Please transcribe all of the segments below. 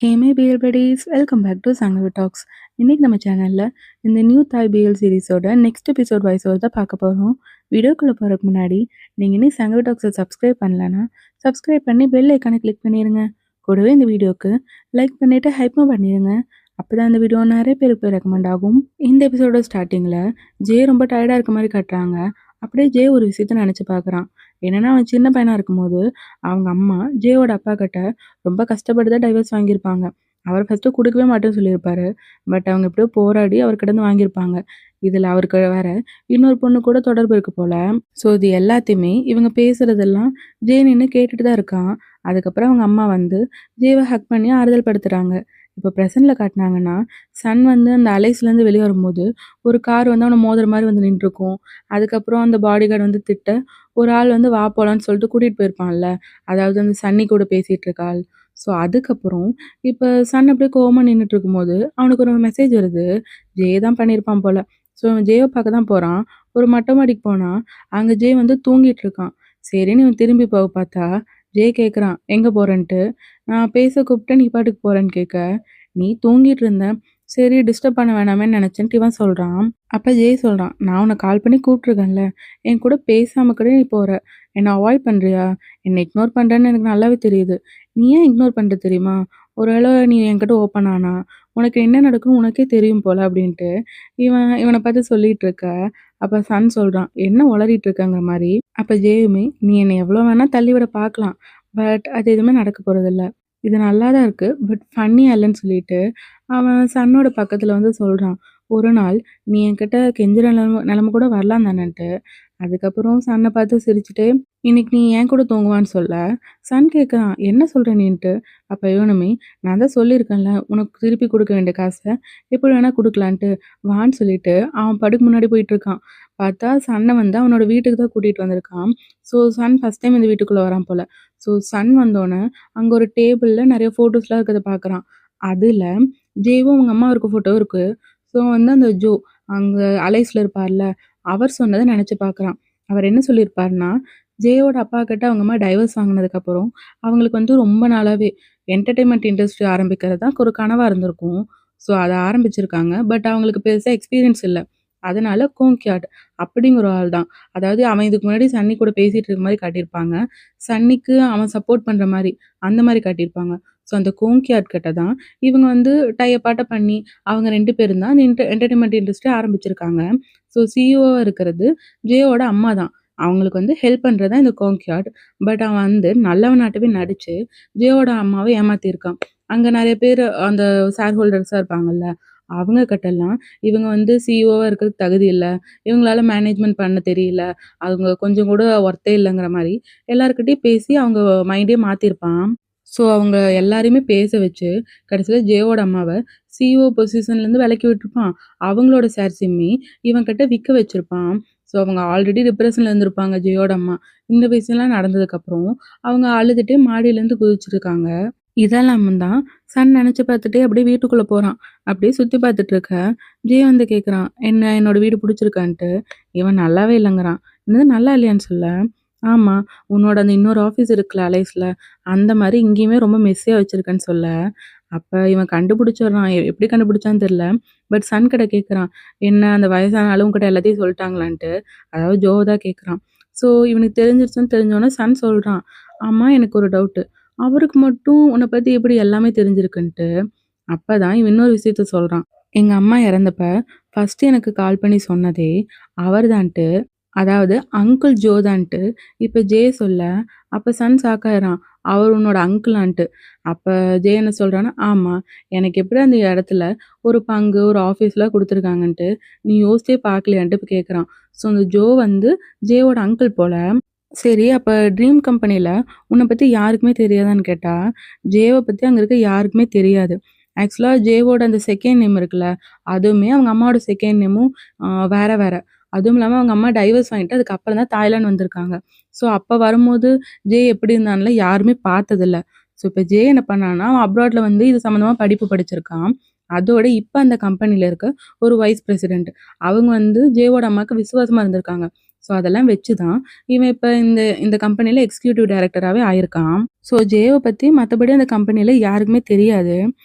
Hey my BL buddies, welcome back to Sangavi talks. இன்னைக்கு நம்ம சேனல்ல இந்த நியூ தாய் BL சீரிஸோட நெக்ஸ்ட் எபிசோட் வாய்ஸ் ஓவர் தான் பார்க்க போகிறோம். வீடியோக்குள்ளே போகிறதுக்கு முன்னாடி நீங்கள் இன்னும் சங்கவி டாக்ஸை சப்ஸ்கிரைப் பண்ணலன்னா சப்ஸ்கிரைப் பண்ணி பெல் ஐக்கானை கிளிக் பண்ணிடுங்க. கூடவே இந்த வீடியோக்கு லைக் பண்ணிவிட்டு ஹைப்பும் பண்ணிடுங்க. அப்போ தான் இந்த வீடியோ நிறைய பேருக்கு போய் ரெக்கமெண்ட் ஆகும். இந்த எபிசோட ஸ்டார்டிங்கில் ஜே ரொம்ப டயர்டாக இருக்க மாதிரி காட்டுறாங்க. அப்படியே ஜே ஒரு விஷயத்த நினச்சி பார்க்குறான். என்னன்னா அவன் சின்ன பையனாக இருக்கும்போது அவங்க அம்மா ஜேவோட அப்பா கிட்ட ரொம்ப கஷ்டப்பட்டு தான் டைவர்ஸ் வாங்கியிருப்பாங்க. அவர் ஃபர்ஸ்ட்டு குடுக்கவே மாட்டேன்னு சொல்லியிருப்பாரு. பட் அவங்க எப்படியோ போராடி அவர்கிட்டருந்து வாங்கியிருப்பாங்க. இதில அவருக்கு வேற இன்னொரு பொண்ணு கூட தொடர்பு இருக்கு போல. ஸோ இது எல்லாத்தையுமே இவங்க பேசுறதெல்லாம் ஜே நின்னு கேட்டுட்டு தான் இருக்கான். அதுக்கப்புறம் அவங்க அம்மா வந்து ஜேவ ஹக் பண்ணி ஆறுதல் படுத்துறாங்க. இப்போ ப்ரெசென்ட்ல காட்டுனாங்கன்னா, சன் வந்து அந்த அலைஸ்லேருந்து வெளிய வரும்போது, ஒரு கார் வந்து அவன மோதுற மாரி வந்து நின்றுருக்கும். அதுக்கப்புறம் அந்த பாடிகார்ட் வந்து திட்ட, ஒரு ஆள் வந்து வா போலான்னு சொல்லிட்டு கூட்டிட்டு போயிருப்பான்ல. அதாவது அந்த சன்னி கூட பேசிட்டு இருக்க ஆள். ஸோ அதுக்கப்புறம் இப்ப சன் அப்படியே கோவமா நின்னுட்டு இருக்கும்போது, அவனுக்கு ஒரு மெசேஜ் வருது. ஜே தான் பண்ணியிருப்பான் போல. ஸோ அவன் ஜேவ பார்க்க தான் போறான். ஒரு மொட்டை மாடிக்கு போனா, அங்க ஜே வந்து தூங்கிட்டு இருக்கான். சரின்னு இவன் திரும்பி போக பார்த்தா, ஜே கேட்குறான், "எங்க போறன்ட்டு?" "நான் பேச கூப்பிட்டேன், நீ பாட்டுக்கு போறேன்னு" கேட்க, "நீ தூங்கிட்டு இருந்த. சரி டிஸ்டர்ப் பண்ண வேணாமேன்னு நெனச்சேன்ட்டு" இவன் சொல்றான். அப்ப ஜே சொல்றான், "நான் உன்ன கால் பண்ணி கூப்பிட்டுருக்கேன்ல. என் கூட பேசாம கூட நீ போற. என்ன அவாய்ட் பண்றியா? என்ன இக்னோர் பண்றேன்னு எனக்கு நல்லாவே தெரியுது. நீ ஏன் இக்னோர் பண்ற தெரியுமா? ஒருவேள நீ என்கிட்ட ஓப்பன் ஆனா, உனக்கு என்ன நடக்கும்னு உனக்கே தெரியும் போல" அப்படின்ட்டு இவன பார்த்து சொல்லிட்டு இருக்க, அப்ப சன் சொல்றான், "என்ன உளறிட்டு இருக்கங்கிற மாரி." அப்ப ஜேயுமே, "நீ என்னை எவ்வளோ வேணா தள்ளிவிட பார்க்கலாம். பட் அது எதுவுமே நடக்க போறதில்ல. இது நல்லா தான் இருக்கு. பட் ஃபன்னியா இல்லன்னு" சொல்லிட்டு அவன் சன்னோட பக்கத்துல வந்து சொல்றான். ஒரு நாள் நீ என்கிட்ட கெஞ்சுற நெலம கூட வரலாம் தானேன்ட்டு. அதுக்கப்புறம் சன்ன பார்த்து சிரிச்சுட்டே, "இன்னைக்கு நீ என் கூட தூங்குவான்னு" சொல்ல, சன் கேட்குறான், "என்ன சொல்ற நீன்ட்டு?" அப்ப இவனுமே, "நான் தான் சொல்லியிருக்கேன்ல, உனக்கு திருப்பி குடுக்க வேண்டிய காச எப்படி வேணா குடுக்கலான்ட்டு, வான்னு" சொல்லிட்டு அவன் படுக்க முன்னாடி போயிட்டுருக்கான். பார்த்தா சன்ன வந்து அவனோட வீட்டுக்கு தான் கூட்டிட்டு வந்திருக்கான். ஸோ சன் ஃபர்ஸ்ட் டைம் இந்த வீட்டுக்குள்ள வரான் போல. ஸோ சன் வந்தோனே, அங்க ஒரு டேபிள்ல நெறைய ஃபோட்டோஸ்லாம் இருக்கத பார்க்குறான். அதுல ஜேவும் அவங்க அம்மா இருக்க ஃபோட்டோ இருக்கு. ஸோ வந்து அந்த ஜோ, அங்க அலைஸ்ல இருப்பார்ல, அவர் சொன்னத நெனச்சு பார்க்குறான். அவர் என்ன சொல்லியிருப்பாருன்னா, ஜேயோட அப்பா கிட்ட அவங்க அம்மா டைவர்ஸ் வாங்குனதுக்கப்புறம், அவங்களுக்கு வந்து ரொம்ப நாளாவே என்டர்டெயின்மென்ட் இண்டஸ்ட்ரி ஆரம்பிக்கிறது தான் ஒரு கனவா இருந்திருக்கும். ஸோ அத ஆரம்பிச்சிருக்காங்க. பட் அவங்களுக்கு பெருசா எக்ஸ்பீரியன்ஸ் இல்ல. அதனால கோங்க்யாட் அப்படிங்கிற ஒரு ஆள் தான். அதாவது அவன் இதுக்கு முன்னாடி சன்னி கூட பேசிட்டு இருக்க மாரி காட்டியிருப்பாங்க. சன்னிக்கு அவன் சப்போர்ட் பண்ற மாரி, அந்த மாரி காட்டியிருப்பாங்க. ஸோ அந்த கோங்க்யாட் கிட்ட தான் இவங்க வந்து டை அப்பாட்ட பண்ணி, அவங்க 2 பேரும் தான் அந்த என்டர்டெயின்மென்ட் இண்டஸ்ட்ரி ஆரம்பிச்சிருக்காங்க. ஸோ சிஇஓவா இருக்கிறது ஜேயோட அம்மா தான். அவங்களுக்கு வந்து ஹெல்ப் பண்றது தான் இந்த கோங்க்யாட். பட் அவன் வந்து நல்லவனாட்டவே நடிச்சு, ஜேயோட அம்மாவ ஏமாத்தியிருக்கான். அங்க நெறைய பேரு அந்த ஷேர் ஹோல்டர்ஸா இருப்பாங்கல்ல, அவங்க கிட்டலாம் இவங்க வந்து சிஇஓவா இருக்கறதுக்கு தகுதி இல்ல. இவங்களால மேனேஜ்மென்ட் பண்ண தெரியல. அவங்க கொஞ்சம் கூட ஒர்த்தே இல்லங்கிற மாரி எல்லார்கிட்டயும் பேசி அவங்க மைண்டே மாத்தியிருப்பான். ஸோ அவங்க எல்லாரையுமே பேச வச்சு, கடைசியில ஜேயோட அம்மாவ சிஇஓ பொசிஷன்லேருந்து விலக்கி விட்டுருப்பான். அவங்களோட ஷேர்ஸயுமே இவன் கிட்ட விக்க வச்சிருப்பான். ஸோ அவங்க ஆல்ரெடி டிப்ரஷன்ல இருந்திருப்பாங்க ஜேயோட அம்மா. இந்த விஷயம்லாம் நடந்ததுக்கப்புறம், அவங்க அழுதுட்டே மாடியிலேருந்து குதிச்சிருக்காங்க. இதெல்லாம் தான் சன் நெனச்சு பார்த்துட்டே அப்படியே வீட்டுக்குள்ள போறான். அப்படியே சுத்தி பார்த்துட்டு இருக்க, ஜே வந்து கேட்குறான், "என்ன என்னோட வீடு புடிச்சிருக்கான்ட்டு?" இவன் நல்லாவே இல்லங்கிறான். "என்னது நல்லா இல்லையான்னு சொல்ல?" "ஆமா, உன்னோட அந்த இன்னொரு ஆஃபீஸ் இருக்குல்ல அலைஸ்ல, அந்த மாரி இங்கேயுமே ரொம்ப மெஸ்ஸியா வச்சிருக்கேன்னு" சொல்ல, அப்ப இவன் கண்டுபிடிச்சிடுறான். எப்படி கண்டுபிடிச்சான்னு தெரியல. பட் சன் கிட்ட கேட்குறான், "என்ன அந்த வயசான ஆளு உன்கிட்ட எல்லாத்தையும் சொல்லிட்டாங்களான்ட்டு?" அதாவது ஜோ தான் கேட்குறான். ஸோ இவனுக்கு தெரிஞ்சிருச்சுன்னு தெரிஞ்சோனே சன் சொல்றான், "ஆமா எனக்கு ஒரு டவுட்டு. அவருக்கு மட்டும் உன்ன பத்தி எப்படி எல்லாமே தெரிஞ்சிருக்குன்ட்டு?" அப்பதான் இவன் இன்னொரு விஷயத்த சொல்றான். "எங்க அம்மா இறந்தப்ப ஃபர்ஸ்ட் எனக்கு கால் பண்ணி சொன்னதே அவர்தான்ட்டு. அதாவது அங்கிள் ஜோ தான்ட்டு." இப்ப ஜே சொல்ல, அப்ப சன் ஷாக் ஆயிடுறான். அவர் உன்னோட அங்கிளான்ட்டு. அப்ப ஜே என்ன சொல்றான்னா, "ஆமா, எனக்கு எப்படி அந்த இடத்துல ஒரு பங்கு, ஒரு ஆஃபீஸ்லாம் குடுத்துருக்காங்கன்ட்டு நீ யோசிச்சே பார்க்கலையான்ட்டு?" இப்ப கேட்குறான். ஸோ அந்த ஜோ வந்து ஜேவோட அங்கிள் போல. சரி, அப்ப ட்ரீம் கம்பெனில உன்ன பத்தி யாருக்குமே தெரியாதான்னு கேட்டா, ஜேவ பத்தி அங்க இருக்க யாருக்குமே தெரியாது. ஆக்சுவலா ஜேவோட அந்த செகண்ட் நேம் இருக்குல்ல, அதுவுமே அவங்க அம்மாவோட செகண்ட் நேமும் வேற வேற. அதுவும் இல்லாம அவங்க அம்மா டைவர்ஸ் வாங்கிட்டு அதுக்கப்புறம் தான் தாய்லாந்து வந்திருக்காங்க. ஸோ அப்ப வரும்போது ஜே எப்படி இருந்தான்ல யாருமே பார்த்ததில்ல. ஸோ இப்ப ஜே என்ன பண்ணான்னா, அவன் அப்ராட்ல வந்து இது சம்மந்தமா படிப்பு படிச்சிருக்கான். அதோட இப்ப அந்த கம்பெனில இருக்க ஒரு வைஸ் பிரசிடென்ட். அவங்க வந்து ஜேவோட அம்மாவுக்கு விசுவாசமா இருந்திருக்காங்க. ஸோ அதெல்லாம் வச்சு தான் இவன் இப்ப இந்த இந்த கம்பெனில எக்ஸிக்யூட்டிவ் டைரக்டராவே ஆயிருக்கான். ஸோ ஜேவ பத்தி மத்தபடி அந்த கம்பெனில யாருக்குமே தெரியாது.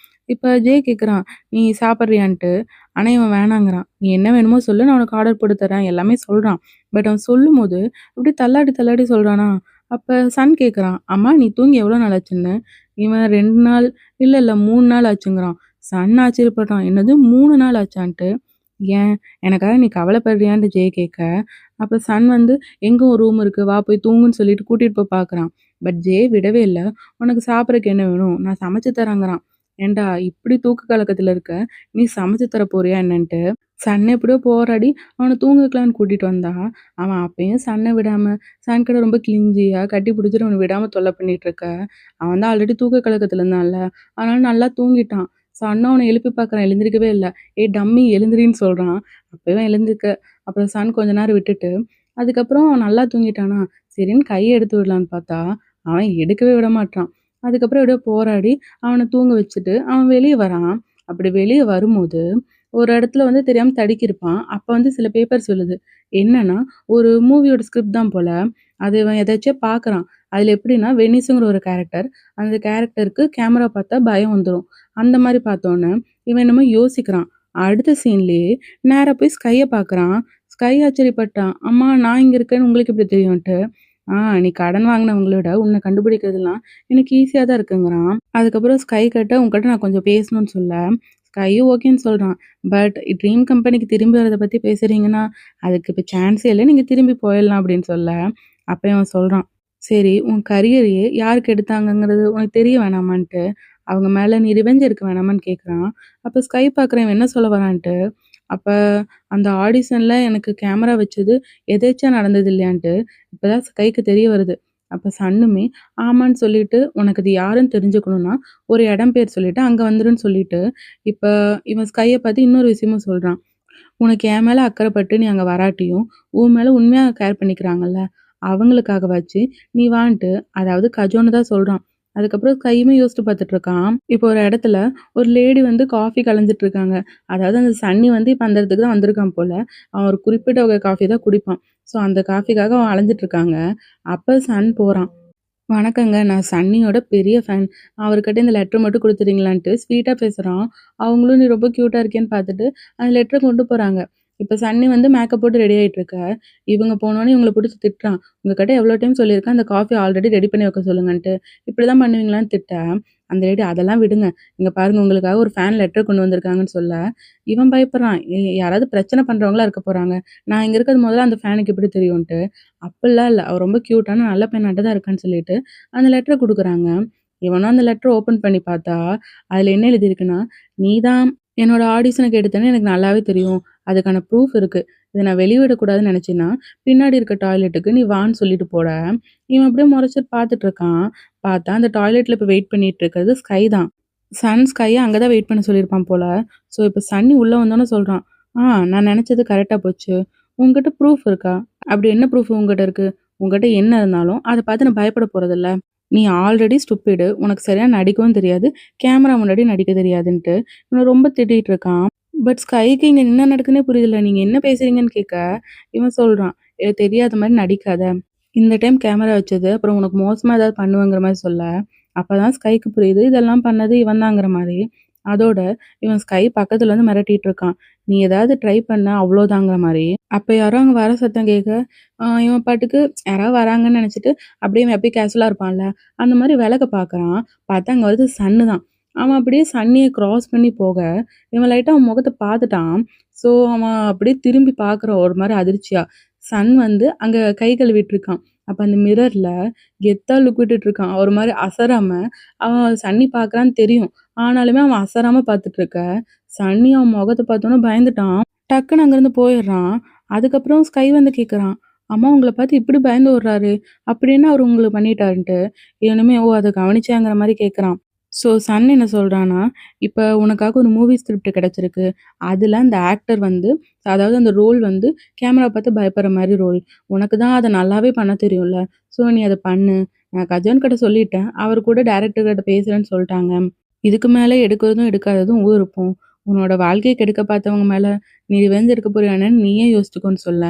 இப்ப ஜே கேட்குறான், "நீ சாப்பிடுறியான்ட்டு?" ஆனா இவன் வேணாங்கிறான். "நீ என்ன வேணுமோ சொல்லு, நான் உனக்கு ஆர்டர் போட்டு தரேன்." எல்லாமே சொல்றான். பட் அவன் சொல்லும்போது அப்படியே தள்ளாடி தள்ளாடி சொல்றானா, அப்ப சன் கேட்குறான், "அம்மா நீ தூங்கி எவ்வளோ நாள் ஆச்சுன்னு?" இவன் 2 நாள், இல்ல 3 நாள் ஆச்சுங்கிறான். சன் ஆச்சரியப்படுறான். என்னது 3 நாள் ஆச்சான்ட்டு. "ஏன்? எனக்காக நீ கவலைப்படுறியான்ட்டு?" ஜே கேட்க, அப்ப சன் வந்து, "எங்க உன் ரூம் இருக்கு? வா போய் தூங்குன்னு" சொல்லிட்டு கூட்டிட்டு போய் பார்க்குறான். பட் ஜே விடவே இல்ல. "உனக்கு சாப்பிடறக்கு என்ன வேணும்? நான் சமைச்சு தரேங்கிறான்." ஏன்டா இப்படி தூக்க கலக்கத்துல இருக்க, நீ சமைச்சு தர போறியா என்னன்ட்டு. சன் எப்படியோ போராடி அவன தூங்க வைக்கலான்னு கூட்டிட்டு வந்தா, அவன் அப்பயும் சன்ன விடாம, சன் கூட ரொம்ப கிளிஞ்சியா கட்டி பிடிச்சிட்டு அவன விடாம தொல்ல பண்ணிட்டு இருக்க. அவன் தான் ஆல்ரெடி தூக்க கலக்கத்துல இருந்தான்ல, அதனால நல்லா தூங்கிட்டான். சன்னும் அவன எழுப்பி பார்க்குறான், எழுந்திரிக்கவே இல்ல. "ஏய் டம்மி எழுந்திரின்னு" சொல்றான். அப்பயும் எழுந்திரிக்க. அப்புறம் சன் கொஞ்ச நேரம் விட்டுட்டு, அதுக்கப்புறம் அவன் நல்லா தூங்கிட்டானா, சரின்னு கைய எடுத்து விடலான்னு பார்த்தா, அவன் எடுக்கவே விட மாட்றான். அதுக்கப்புறம் எப்படியோ போராடி அவன தூங்க வச்சுட்டு, அவன் வெளிய வரான். அப்படி வெளிய வரும்போது, ஒரு இடத்துல வந்து தெரியாம தடுக்கியிருப்பான். அப்ப வந்து சில பேப்பர்ஸ் விழுது. என்னன்னா, ஒரு மூவியோட ஸ்கிரிப்ட் தான் போல. அது இவன் எதாச்சியா பார்க்குறான். அதுல எப்படின்னா, வெனிஸ்ங்கிற ஒரு கேரக்டர். அந்த கேரக்டருக்கு கேமரா பார்த்தா பயம் வந்துரும். அந்த மாரி பார்த்தோன்னே, இவன் என்னமோ யோசிக்கிறான். அடுத்த சீன்லயே நேரா போய் ஸ்கைய பார்க்குறான். ஸ்கை ஆச்சரியப்பட்டான். "அம்மா நான் இங்க இருக்கேன்னு உங்களுக்கு எப்படி தெரியும்ன்ட்டு?" நீ கடன் வாங்குனவங்கள விட உன்ன கண்டுபிடிக்கிறதுலாம் எனக்கு ஈஸியா தான் இருக்குங்கிறான். அதுக்கப்புறம் ஸ்கை கிட்ட உன்கிட்ட நான் கொஞ்சம் பேசணும்னு சொல்ல, ஸ்கையும் ஓகேன்னு சொல்றான். பட் ட்ரீம் கம்பெனிக்கு திரும்பி வரத பத்தி பேசுறீங்கன்னா, அதுக்கு இப்ப சான்ஸே இல்ல. நீங்க திரும்பி போயிடலாம் அப்படின்னு சொல்ல, அப்ப இவன் சொல்றான், "சரி உன் கரியரையே யாருக்கு எடுத்தாங்கங்கிறது உனக்கு தெரிய வேணாமான்ட்டு, அவங்க மேல நீ ரிவெஞ்ச் எடுக்க வேணாமான்னு" கேட்குறான். அப்ப ஸ்கை பார்க்குறேன் இவன் என்ன சொல்ல வரான்ட்டு, அப்ப அந்த ஆடிஷன்ல எனக்கு கேமரா வச்சது எதேர்ச்சியா நடந்தது இல்லையான்ட்டு, இப்பதான் ஸ்கைக்கு தெரிய வருது. அப்ப சன்னுமே ஆமான்னு சொல்லிட்டு, "உனக்கு அது யாருன்னு தெரிஞ்சுக்கணும்னா, ஒரு இடம் பேர் சொல்லிட்டு அங்க வந்துருன்னு" சொல்லிட்டு, இப்ப இவன் ஸ்கைய பார்த்து இன்னொரு விஷயமும் சொல்றான். "உனக்கு என் மேல அக்கறைப்பட்டு நீ அங்க வராட்டியும், உன் மேல உண்மையா கேர் பண்ணிக்கிறாங்கல்ல, அவங்களுக்காகவாச்சு நீ வான்ட்டு" அதாவது கஜோன்னு தான் சொல்றான். அதுக்கப்புறம் ஸ்கையுமே யோசிச்சு பார்த்துட்டு இருக்கான். இப்போ ஒரு இடத்துல ஒரு லேடி வந்து காஃபி கலந்துட்டு இருக்காங்க. அதாவது அந்த சன்னி வந்து இப்ப அந்த இடத்துக்கு தான் வந்திருக்கான் போல. அவன் ஒரு குறிப்பிட்ட வகை காஃபி தான் குடிப்பான். ஸோ அந்த காஃபிக்காக அவன் அலைஞ்சிட்டு இருக்காங்க. அப்ப சன் போறான். "வணக்கங்க. நான் சன்னியோட பெரிய ஃபேன். அவர்கிட்ட இந்த லெட்டர் மட்டும் குடுத்துறீங்களான்ட்டு" ஸ்வீட்டா பேசுறான். அவங்களும் "நீ ரொம்ப கியூட்டா இருக்கேன்னு" பார்த்துட்டு அந்த லெட்டர கொண்டு போறாங்க. இப்ப சன்னி வந்து மேக்கப் போட்டு ரெடி ஆயிட்டு இருக்க. இவங்க போனோனே இவங்கள புடிச்சு திட்டுறான். "உங்ககிட்ட எவ்வளோ டைம் சொல்லியிருக்கேன், அந்த காஃபி ஆல்ரெடி ரெடி பண்ணி வைக்க சொல்லுங்கன்ட்டு. இப்படிதான் பண்ணுவீங்களான்னு" திட்ட, அந்த லேடி "அதெல்லாம் விடுங்க. இங்க பாருங்க உங்களுக்காக ஒரு ஃபேன் லெட்டர் கொண்டு வந்திருக்காங்கன்னு" சொல்ல, இவன் பயப்படுறான். யாராவது பிரச்சனை பண்றவங்களா இருக்க போறாங்க. நான் இங்க இருக்கிறது முதல்ல அந்த ஃபேனுக்கு எப்படி தெரியும்ன்ட்டு. "அப்படிலாம் இல்ல. அவ ரொம்ப கியூட்டான நல்ல பையனாட்ட தான் இருக்கான்னு" சொல்லிட்டு அந்த லெட்டர குடுக்குறாங்க. இவனும் அந்த லெட்டர ஓப்பன் பண்ணி பார்த்தா, அதுல என்ன எழுதியிருக்குன்னா, "நீ தான் என்னோட ஆடிஷனுக்கு எடுத்தேன்னு எனக்கு நல்லாவே தெரியும். அதுக்கான ப்ரூஃப் இருக்கு. இத நான் வெளியிடக்கூடாதுன்னு நெனச்சேன்னா, பின்னாடி இருக்க டாய்லெட்டுக்கு நீ வான்னு" சொல்லிட்டு போட, இவன் அப்படியே மொறச்சுட்டு பார்த்துட்டு இருக்கான். பார்த்தா அந்த டாய்லெட்ல இப்ப வெயிட் பண்ணிட்டு இருக்கிறது ஸ்கை தான். சன் ஸ்கைய அங்க தான் வெயிட் பண்ண சொல்லியிருப்பான் போல. ஸோ இப்ப சன்னி உள்ள வந்தோனே சொல்றான், நான் நெனச்சது கரெக்ட்டா போச்சு. உன்கிட்ட ப்ரூஃப் இருக்கா?" "அப்படி என்ன ப்ரூஃப் உன்கிட்ட இருக்கு? உன்கிட்ட என்ன இருந்தாலும் அத பார்த்து நான் பயப்பட போறதில்ல. நீ ஆல்ரெடி ஸ்டூபிடு. உனக்கு சரியா நடிக்கவும் தெரியாது. கேமரா முன்னாடி நடிக்க தெரியாதுன்ட்டு" இவன ரொம்ப திட்டிட்டு இருக்கான். பட் ஸ்கைக்கு இங்க என்ன நடக்குதுன்னே புரியல. நீங்க என்ன பேசுறீங்கன்னு கேட்க, இவன் சொல்றான், தெரியாத மாரி நடிக்காத. இந்த டைம் கேமரா வச்சது, அப்புறம் உனக்கு மோசமா ஏதாவது பண்ணுவேங்கிற மாரி சொல்ல, அப்பதான் ஸ்கைக்கு புரியுது இதெல்லாம் பண்ணது இவன் தாங்கிற மாரி. அதோட இவன் ஸ்கை பக்கத்துல வந்து மிரட்டிட்டு இருக்கான். "நீ ஏதாவது ட்ரை பண்ண அவ்ளோதாங்கிற" மாரி. அப்ப யாரோ அங்க வர சத்தம் கேட்க, இவன் பாட்டுக்கு யாராவது வராங்கன்னு நெனச்சுட்டு, அப்படியே இவன் எப்பயும் கேஷுவலா இருப்பான்ல, அந்த மாரி விலக பார்க்குறான். பார்த்தா அங்க வருது சன்னு தான். அவன் அப்படியே சன்னிய கிராஸ் பண்ணி போக, இவன் லைட்டா அவன் முகத்த பார்த்துட்டான். ஸோ அவன் அப்படியே திரும்பி பார்க்குறான் ஒரு மாரி அதிர்ச்சியா. சன் வந்து அங்க கை கழுவிட்டு இருக்கான். அப்ப அந்த மிரர்ல கெத்தா லுக் விட்டுட்டு இருக்கான். ஒரு மாரி அசராம, அவன் சன்னி பார்க்குறான்னு தெரியும். ஆனாலுமே அவன் அசராம பார்த்துட்டு இருக்க, சன்னி அவன் முகத்த பார்த்தோனே பயந்துட்டான். டக்குன்னு அங்கேருந்து போயிடுறான். அதுக்கப்புறம் ஸ்கை வந்து கேட்குறான், "அம்மா உங்கள பார்த்து இப்படி பயந்து ஓடுறாரு. அப்படி என்ன அவரு உங்களுக்கு பண்ணிட்டாருன்ட்டு?" இவனுமே, "ஓ! அத கவனிச்சியாங்கிற" மாரி கேட்குறான். ஸோ சன் என்ன சொல்றான்னா, "இப்ப உனக்காக ஒரு மூவி ஸ்கிரிப்ட் கிடைச்சிருக்கு. அதுல அந்த ஆக்டர் வந்து அதாவது அந்த ரோல் வந்து கேமரா பார்த்து பயப்படுற மாரி ரோல். உனக்கு தான் அத நல்லாவே பண்ண தெரியும்ல. ஸோ நீ அத பண்ணு. நான் கஜான் கிட்ட சொல்லிட்டேன். அவரு கூட டைரக்டர் கிட்ட பேசுறேன்னு சொல்ட்டாங்க. இதுக்கு மேல எடுக்கிறதும், எடுக்காததும் உன் விருப்பம். உன்னோட வாழ்க்கைய கெடுக்க பார்த்தவங்க மேல நீ ரிவெஞ்ச் எடுக்க போறியான்னு நீயே யோசிச்சுக்கோன்னு சொல்ல,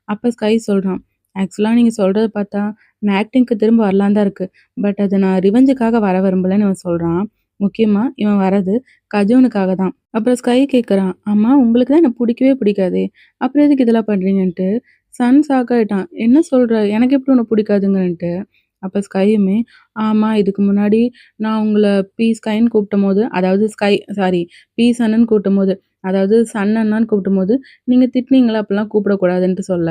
அப்ப ஸ்கை சொல்றான், "ஆக்சுவலா நீங்க சொல்றத பார்த்தா நான் ஆக்டிங்க்கு திரும்ப வரலான்னு தான் இருக்கு. பட் அது நான் ரிவெஞ்சுக்காக வர விரும்பலன்னு" இவன் சொல்றான். முக்கியமா இவன் வரது கஜோனுக்காக தான். அப்புறம் ஸ்கை கேட்குறான், "ஆமா உங்களுக்கு தான் என்ன புடிக்கவே பிடிக்காதே! அப்புறம் எதுக்கு இதெல்லாம் பண்றீங்கன்ட்டு?" சன் ஷாக் ஆயிட்டான். "என்ன சொல்ற? எனக்கு எப்படி உன்ன புடிக்காதுங்கன்ட்டு?" அப்ப ஸ்கையுமே, "ஆமா இதுக்கு முன்னாடி நான் உங்கள பி ஸ்கைன்னு கூப்பிட்டம்போது, அதாவது ஸ்கை சாரி பி சன்னுன்னு கூப்பிட்டம்போது, அதாவது சன் அண்ணான்னு கூப்பிட்டம்போது, நீங்க திட்டுனீங்கல்ல அப்படிலாம் கூப்பிடக்கூடாதுன்ட்டு" சொல்ல,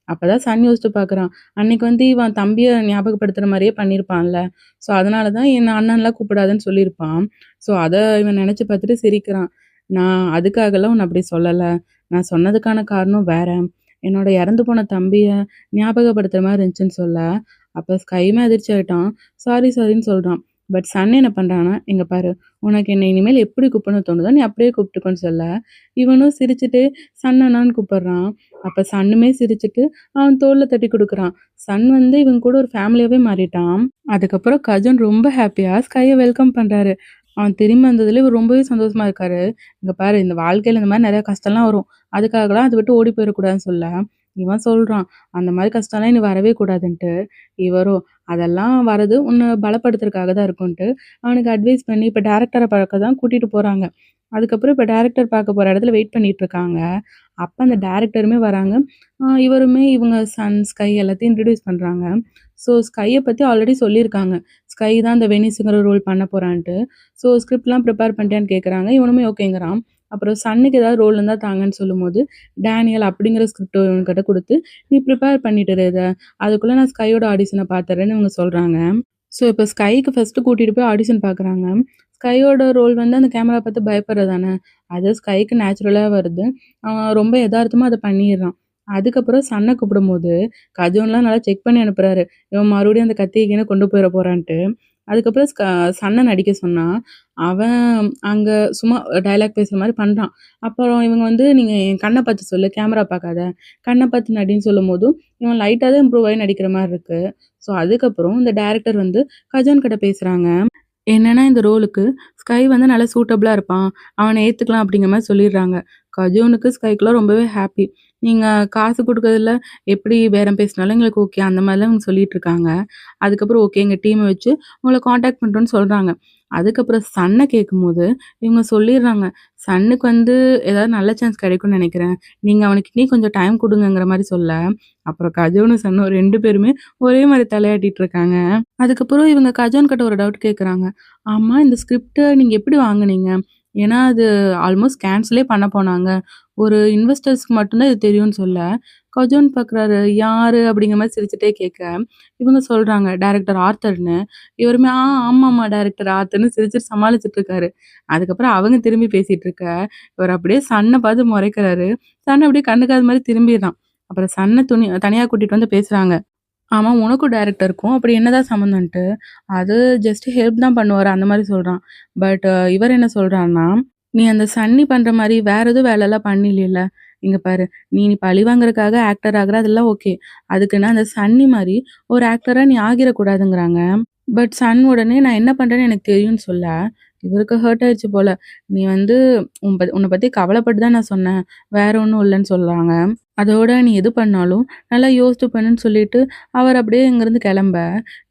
அப்பதான் சன் யோசிச்சு பார்க்குறான். அன்னைக்கு வந்து இவன் தம்பிய ஞாபகப்படுத்துற மாரியே பண்ணியிருப்பான்ல. ஸோ அதனால தான் என்ன அண்ணன்லாம் கூப்பிடாதன்னு சொல்லியிருப்பான். ஸோ அத இவன் நெனச்சு பார்த்துட்டு சிரிக்கிறான். "நான் அதுக்காகலாம் உன்ன அப்படி சொல்லல. நான் சொன்னதுக்கான காரணம் வேற. என்னோட இறந்து போன தம்பிய ஞாபகப்படுத்துற மாரி இருந்துச்சுன்னு" சொல்ல, அப்ப ஸ்கையுமே அதிர்ச்சி ஆயிட்டான். சாரின்னு சொல்றான். பட் சன் என்ன பண்றான்னா, "இங்க பாரு, உனக்கு என்ன இனிமேல் எப்படி கூப்பிடணும்னு தோணுதோ, நீ அப்படியே கூப்பிட்டுக்கோன்னு" சொல்ல, இவனும் சிரிச்சுட்டே சன் அண்ணான்னு கூப்பிடுறான். அப்ப சன்னுமே சிரிச்சுட்டு அவன் தோள்ல தட்டி குடுக்குறான். சன் வந்து இவன் கூட ஒரு ஃபேமிலியாவே மாறிட்டான். அதுக்கப்புறம் கஜன் ரொம்ப ஹேப்பியா ஸ்கைய வெல்கம் பண்றாரு. அவன் திரும்பி வந்ததுல இவர் ரொம்பவே சந்தோஷமா இருக்காரு. "இங்க பாரு, இந்த வாழ்க்கையில இந்த மாரி நெறைய கஷ்டம்லாம் வரும். அதுக்காகலாம் அத விட்டு ஓடி போயிறக்கூடாதுன்னு" சொல்ல, இவன் சொல்றான், "அந்த மாரி கஷ்டம்லாம் இனி வரவே கூடாதுன்ட்டு." இவரோ, "அதெல்லாம் வரது உன்ன பலப்படுத்துறதுக்காக தான் இருக்கும்ன்ட்டு" அவனுக்கு அட்வைஸ் பண்ணி இப்ப டைரக்டர பார்க்க தான் கூட்டிட்டு போறாங்க. அதுக்கப்புறம் இப்ப டைரக்டர் பார்க்க போற இடத்துல வெயிட் பண்ணிட்டு இருக்காங்க. அப்ப அந்த டைரக்டருமே வராங்க. இவருமே இவங்க சன், ஸ்கை எல்லாத்தையும் இன்ட்ரோடியூஸ் பண்றாங்க. ஸோ ஸ்கைய பத்தி ஆல்ரெடி சொல்லியிருக்காங்க. ஸ்கை தான் அந்த வெனிஸ்ங்கிற ரோல் பண்ண போறான்ட்டு. ஸோ ஸ்கிரிப்ட்லாம் ப்ரிப்பேர் பண்ணிட்டியான்னு கேட்குறாங்க. இவனுமே ஓகேங்கிறான். அப்புறம் சன்னுக்கு ஏதாவது ரோல் இருந்தா தாங்கன்னு சொல்லும்போது, டேனியல் அப்படிங்கிற ஸ்கிரிப்ட் இவன்கிட்ட குடுத்து, "நீ ப்ரிப்பேர் பண்ணிட்டு இரு இத. அதுக்குள்ள நான் ஸ்கையோட ஆடிஷன பார்த்துர்றேன்னு" இவங்க சொல்றாங்க. ஸோ இப்ப ஸ்கைக்கு ஃபர்ஸ்ட்டு கூட்டிட்டு போய் ஆடிஷன் பார்க்குறாங்க. ஸ்கையோட ரோல் வந்து அந்த கேமரா பார்த்து பயப்படுறது தானே! அது ஸ்கைக்கு நேச்சுரலா வருது. அவன் ரொம்ப எதார்த்தமா அத பண்ணிர்றான். அதுக்கப்புறம் சன்ன கூப்பிடும்போது, கஜோன்லாம் நல்லா செக் பண்ணி அனுப்புறாரு. இவன் மறுபடியும் அந்த கத்திய எங்கேயும் கொண்டு போயிற போறான்ட்டு. அதுக்கப்புறம் சன்ன நடிக்க சொன்னா, அவன் அங்க சும்மா டயலாக் பேசுற மாரி பண்றான். அப்புறம் இவங்க வந்து, "நீங்க என் கண்ண பார்த்து சொல்லு, கேமரா பார்க்காத. கண்ண பார்த்து நடின்னு" சொல்லும்போதும், இவன் லைட்டா தான் இம்ப்ரூவ் ஆயி நடிக்கிற மாரி இருக்கு. ஸோ அதுக்கப்புறம் இந்த டைரக்டர் வந்து கஜான் கிட்ட பேசுறாங்க. என்னன்னா, இந்த ரோலுக்கு ஸ்கை வந்து நல்லா சூட்டபிளா இருப்பான். அவன ஏத்துக்கலாம் அப்படிங்கிற மாரி சொல்லிடுறாங்க. கஜோனுக்கு, ஸ்கைக்குலாம் ரொம்பவே ஹாப்பி. நீங்க காசு குடுக்கறதுல எப்படி பேரம் பேசினாலும் எங்களுக்கு ஓகே. அந்த மாரிலாம் இவங்க சொல்லிட்டு இருக்காங்க. அதுக்கப்புறம் ஓகே எங்க டீம வச்சு உங்கள கான்டாக்ட் பண்றோம்ன்னு சொல்றாங்க. அதுக்கப்புறம் சன்ன கேட்கும்போது இவங்க சொல்லிடுறாங்க. சன்னுக்கு வந்து ஏதாவது நல்ல சான்ஸ் கிடைக்கும்னு நெனைக்கிறேன். நீங்க அவனுக்கு இன்னும் கொஞ்சம் டைம் குடுங்கங்கிற மாரி சொல்ல, அப்புறம் கஜோனும் சன்னும் 2 பேருமே ஒரே மாரி தலையாட்டிட்டு இருக்காங்க. அதுக்கப்புறம் இவங்க கஜான் கிட்ட ஒரு டவுட் கேட்குறாங்க. ஆமா இந்த ஸ்கிரிப்ட்ட நீங்க எப்படி வாங்குனீங்க? ஏன்னா அது ஆல்மோஸ்ட் கேன்சலே பண்ண போனாங்க. ஒரு இன்வெஸ்டர்ஸ்க்கு மட்டும் தான் இது தெரியும்னு சொல்ல, கஜான் பார்க்குறாரு. யாரு? அப்படிங்கிற மாரி சிரிச்சுட்டே கேட்க, இவங்க சொல்றாங்க டைரக்டர் ஆர்தர்ன்னு. இவருமே ஆமாமா டைரக்டர் ஆர்தர்ன்னு சிரிச்சுட்டு சமாளிச்சுட்டு இருக்காரு. அதுக்கப்புறம் அவங்க திரும்பி பேசிட்டு இருக்க, இவர் அப்படியே சன்ன பார்த்து முறைக்கிறாரு. சன் அப்படியே கண்டுக்காத மாரி திரும்பிர்றான். அப்புறம் சன்ன தனியா கூட்டிட்டு வந்து பேசுறாங்க. ஆமா. உனக்கும் டைரக்டருக்கும் அப்படி என்னதான் சம்மந்தம்ன்ட்டு, அது ஜஸ்ட் ஹெல்ப் தான் பண்ணுவாரு அந்த மாரி சொல்றான். பட் இவர் என்ன சொல்றார்ன்னா, "நீ அந்த சன்னி பண்ற மாரி வேற எதுவும் வேலைலாம் பண்ணிலல்ல. இங்க பாரு, நீ பழி வாங்குறதுக்காக ஆக்டர் ஆகுற அதெல்லாம் ஓகே. அதுக்குன்னு அந்த சன்னி மாரி ஒரு ஆக்டரா நீ ஆகிரக்கூடாதுங்கிறாங்க." பட் சன் உடனே நான் என்ன பண்றேன்னு எனக்கு தெரியும்னு சொல்ல, இவருக்கு ஹர்ட் ஆயிடுச்சு போல. "நீ வந்து உன்ன பத்தி கவலைப்பட்டு தான் நான் சொன்னேன். வேற ஒண்ணும் இல்லன்னு" சொல்றாங்க. அதோட "நீ எது பண்ணாலும் நல்லா யோசிச்சு பண்ணுன்னு" சொல்லிட்டு, அவர் அப்படியே இங்கேருந்து கெளம்ப,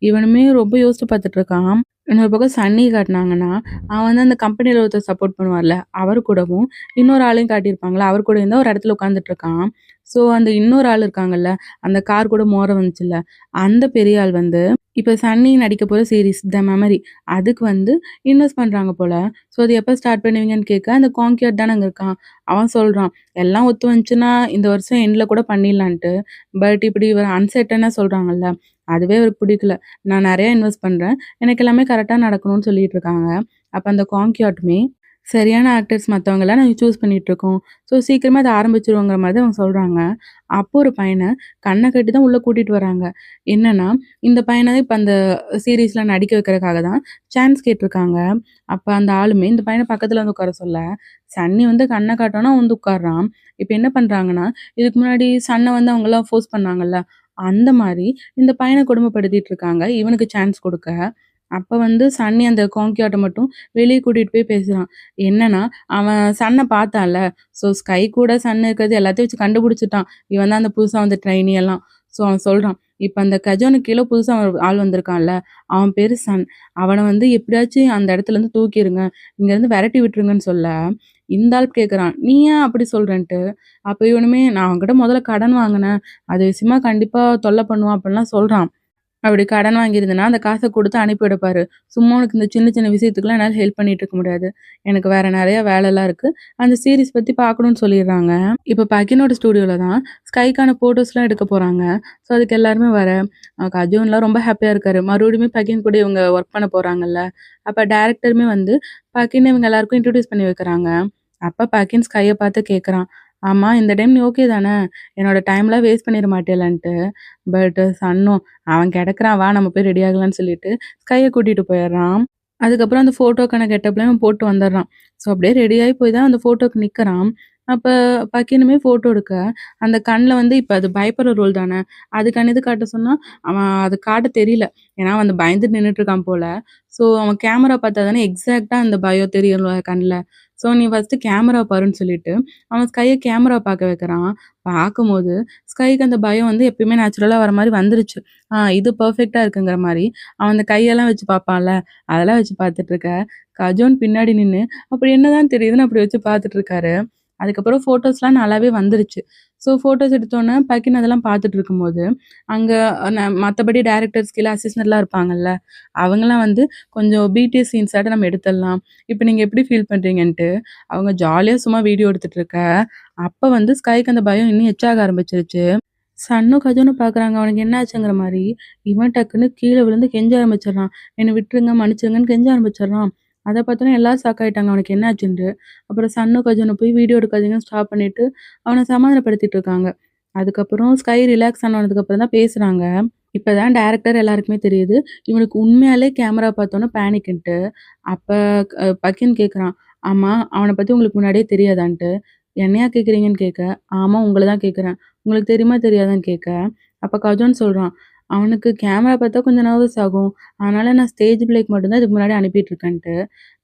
இவனுமே ரொம்ப யோசிச்சு பார்த்துட்டு இருக்கான். இன்னொரு பக்கம் சன்னி காட்டுனாங்கன்னா, அவன் வந்து அந்த கம்பெனில ஒருத்தர் சப்போர்ட் பண்ணுவார்ல, அவரு கூடவும் இன்னொரு ஆளையும் காட்டியிருப்பாங்கல்ல, அவர் கூடயும் தான் ஒரு இடத்துல உட்காந்துட்டு இருக்கான். ஸோ அந்த இன்னொரு ஆள் இருக்காங்கல்ல, அந்த கார் கூட மோத வந்துச்சுல்ல, அந்த பெரிய ஆள் வந்து இப்ப சன்னி நடிக்க போற சீரிஸ் த மெமரி அதுக்கு வந்து இன்வெஸ்ட் பண்றாங்க போல. ஸோ அது எப்ப ஸ்டார்ட் பண்ணுவீங்கன்னு கேட்க, அந்த கான்கியர் தானே அங்க இருக்கான். அவன் சொல்றான், எல்லாம் ஒத்து வந்துச்சுன்னா இந்த வருஷம் எண்ட்ல கூட பண்ணிடலான்ட்டு. பட் இப்படி இவர் அன்சர்டனா சொல்றாங்கல்ல, அதுவே அவருக்கு பிடிக்கல. நான் நெறைய இன்வெஸ்ட் பண்றேன். எனக்கு எல்லாமே கரெக்ட்டா நடக்கணும்னு சொல்லிட்டு இருக்காங்க. அப்ப அந்த கான்கியாட்டுமே சரியான ஆக்டர்ஸ் மத்தவங்கலாம் நாங்க சூஸ் பண்ணிட்டுருக்கோம். ஸோ சீக்கிரமா அத ஆரம்பிச்சுருவோங்கிற மாரி தான் அவங்க சொல்றாங்க. அப்போ ஒரு பையன கண்ண கட்டி தான் உள்ள கூட்டிட்டு வராங்க. என்னன்னா, இந்த பையன இப்ப அந்த சீரிஸ்ல நடிக்க வைக்கிறதுக்காக தான் சான்ஸ் கேட்டுருக்காங்க. அப்ப அந்த ஆளுமே இந்த பையன பக்கத்துல வந்து உட்கார சொல்ல, சன்னி வந்து கண்ண காட்டுனோன வந்து உட்கார்றான். இப்ப என்ன பண்றாங்கன்னா, இதுக்கு முன்னாடி சன்ன வந்து அவங்கலாம் ஃபோர்ஸ் பண்ணாங்கல்ல, அந்த மாரி இந்த பையன கொடுமைப்படுத்திட்டு இருக்காங்க. இவனுக்கு சான்ஸ் குடுக்க. அப்ப வந்து சன்னி அந்த காங்கியாட்ட மட்டும் வெளிய கூட்டிட்டு போய் பேசுறான். என்னன்னா, அவன் சன்ன பார்த்தான்ல. ஸோ ஸ்கை கூட சன் இருக்கிறது எல்லாத்தையும் வச்சு கண்டுபிடிச்சுட்டான். இவன் தான் அந்த புதுசா வந்த ட்ரெய்னி எல்லாம். ஸோ அவன் சொல்றான். இப்ப அந்த கஜோனுக்கு கீழ புதுசா ஒரு ஆள் வந்திருக்கான்ல. அவன் பேரு சன். அவன வந்து எப்படியாச்சும் அந்த இடத்துலருந்து தூக்கிருங்க. இங்கருந்து விரட்டி விட்டுருங்கன்னு சொல்ல, இந்த ஆள் கேட்குறான். "நீ ஏன் அப்படி சொல்றன்ட்டு?" அப்ப இவனுமே, "நான் அவன்கிட்ட முதல்ல கடன் வாங்குனேன். அது விஷயமா கண்டிப்பா தொல்ல பண்ணுவான்." அப்படிலாம் சொல்றான். அப்படி கடன் வாங்கியிருந்தேன்னா, அந்த காச குடுத்து அனுப்பி விடப்பாரு. சும்மா உனக்கு இந்த சின்ன சின்ன விஷயத்துக்குலாம் என்னால ஹெல்ப் பண்ணிட்டு இருக்க முடியாது. எனக்கு வேற நெறைய வேலைலாம் இருக்கு. அந்த சீரிஸ் பத்தி பார்க்கணும்னு சொல்லிர்றாங்க. இப்ப பக்கினோட ஸ்டுடியோல தான் ஸ்கைக்கான ஃபோட்டோஸ்லாம் எடுக்க போறாங்க. ஸோ அதுக்கு எல்லாருமே கஜுன்லாம் ரொம்ப ஹேப்பியா இருக்காரு. மறுபடியுமே பக்கின் கூட இவங்க ஒர்க் பண்ண போறாங்கல்ல. அப்ப டைரக்டருமே வந்து பக்கின் இவங்க எல்லாருக்கும் இன்ட்ரோடியூஸ் பண்ணி வைக்கிறாங்க. அப்ப பக்கின் ஸ்கைய பார்த்து கேட்குறான். "ஆமா, இந்த டைம் நீ ஓகே தான? என்னோட டைம்லாம் வேஸ்ட் பண்ணிற மாட்டியல்லன்ட்டு." பட் சன்னும், "அவன் கிடக்குறான், வா நம்ம போய் ரெடி ஆகலாம்ன்னு" சொல்லிட்டு ஸ்கைய கூட்டிட்டு போயிர்றான். அதுக்கப்புறம் அந்த ஃபோட்டோக்கான கெட்டப்லாம் இவன் போட்டு வந்துர்றான். ஸோ அப்படியே ரெடியாயி போய் தான் அந்த ஃபோட்டோக்கு நிக்கிறான். அப்ப பக்கீனுமே ஃபோட்டோ எடுக்க, அந்த கண்ல வந்து இப்ப அது பயப்படுற ரோல் தானே. அது கண் எது காட்ட சொன்னா, அவன் அது காட்ட தெரியல. ஏன்னா அவன் வந்து பயந்துட்டு நின்னுட்டுருக்கான் போல. ஸோ அவன் கேமரா பார்த்தா தானே எக்ஸாக்ட்டா அந்த பயம் தெரியும்ல கண்ல. ஸோ நீ ஃபர்ஸ்ட்டு கேமரா பாருன்னு சொல்லிட்டு, அவன் ஸ்கைய கேமரா பார்க்க வைக்கிறான். பார்க்கும்போது, ஸ்கைக்கு அந்த பயம் வந்து எப்பயுமே நேச்சுரலா வர மாரி வந்துருச்சு. இது பெர்ஃபெக்ட்டா இருக்குங்கிற மாரி. அவன் அந்த கையெல்லாம் வச்சு பார்ப்பான்ல, அதெல்லாம் வச்சு பார்த்துட்டுருக்க. கஜோன் பின்னாடி நின்னு, அப்படி என்னதான் தெரியுதுன்னு அப்படி வச்சு பார்த்துட்டு இருக்காரு. அதுக்கப்புறம் ஃபோட்டோஸ்லாம் நல்லாவே வந்துருச்சு. ஸோ ஃபோட்டோஸ் எடுத்தோனே பக்கின் அதெல்லாம் பார்த்துட்டு இருக்கும்போது, அங்க மத்தபடி டைரக்டர்ஸ் கீழ அசிஸ்டன்ட்லாம் இருப்பாங்கல்ல, அவங்கலாம் வந்து கொஞ்சம் பிடிஎஸ் சீன்ஸாட்ட நம்ம எடுத்துடலாம். இப்ப நீங்க எப்படி ஃபீல் பண்றீங்கன்ட்டு, அவங்க ஜாலியா சும்மா வீடியோ எடுத்துட்டு இருக்க, அப்ப வந்து ஸ்கைக்கு அந்த பயம் இன்னும் எச்சாக ஆரம்பிச்சுருச்சு. சன்னும் கஜனும் பார்க்குறாங்க. அவனுக்கு என்ன ஆச்சுங்கிற மாரி. இவன் டக்குன்னு கீழ விழுந்து கெஞ்ச ஆரம்பிச்சுடுறான். "என்ன விட்டுருங்க, மன்னிச்சிடுங்கன்னு" கெஞ்ச ஆரம்பிச்சுடுறான். அத பார்த்தோனே எல்லாரும் ஷாக் ஆயிட்டாங்க அவனுக்கு என்ன ஆச்சுன்ட்டு. அப்புறம் சன்னும் கஜனும் போய் வீடியோ எடுக்காதீங்கன்னு ஸ்டாப் பண்ணிட்டு, அவன சமாதானப்படுத்திட்டு இருக்காங்க. அதுக்கப்புறம் ஸ்கை ரிலாக்ஸ் ஆனதுக்கப்புறம் தான் பேசுறாங்க. இப்ப தான் டைரக்டர் எல்லாருக்குமே தெரியுது. இவனுக்கு உண்மையாலே கேமரா பார்த்தோனே பேனிக்ன்ட்டு. அப்ப பக்கின் கேட்குறான். "ஆமா, அவன பத்தி உங்களுக்கு முன்னாடியே தெரியாதான்ட்டு?" "என்னையா கேட்குறீங்கன்னு?" கேட்க, "ஆமா, உங்கள தான் கேட்குறேன். உங்களுக்கு தெரியுமா தெரியாதான்னு?" கேட்க, அப்ப கஜோன் சொல்றான். "அவனுக்கு கேமரா பார்த்தா கொஞ்சம் நர்வஸ் ஆகும். அதனால நான் ஸ்டேஜ் பிளேக்கு மட்டும் தான் இதுக்கு முன்னாடி அனுப்பிட்டுருக்கேன்ட்டு."